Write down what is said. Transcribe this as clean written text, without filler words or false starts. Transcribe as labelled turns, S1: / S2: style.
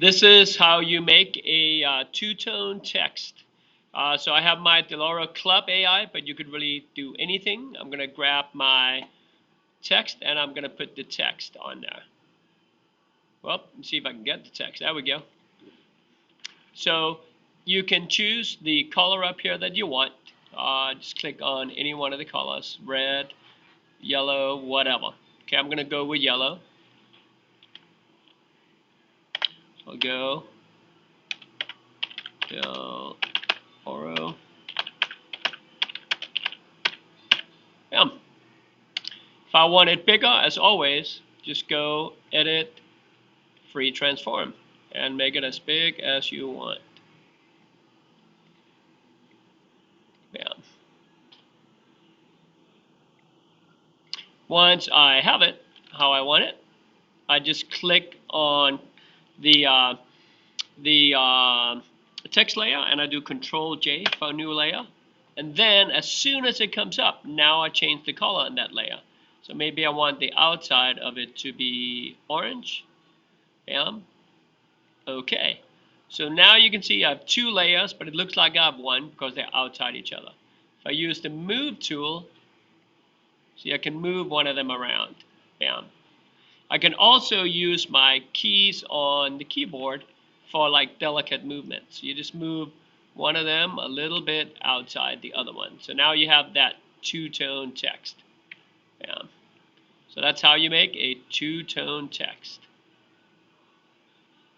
S1: This is how you make a two-tone text. So I have my Delora Club AI, but you could really do anything. I'm going to grab my text and I'm going to put the text on there. Well, let's see if I can get the text. There we go. So you can choose the color up here that you want. Just click on any one of the colors, red, yellow, whatever. Okay, I'm going to go with yellow. I'll go Del Oro. If I want it bigger, as always, just go Edit, Free Transform, and make it as big as you want. Bam. Once I have it how I want it, I just click on the text layer and I do Control J for a new layer. And then as soon as it comes up, now I change the color on that layer. So maybe I want the outside of it to be orange. Bam. Okay. So now you can see I have two layers, but it looks like I have one because they're outside each other. If I use the Move tool, see I can move one of them around. Bam. I can also use my keys on the keyboard for like delicate movements. You just move one of them a little bit outside the other one. So now you have that two-tone text. Bam. So that's how you make a two-tone text.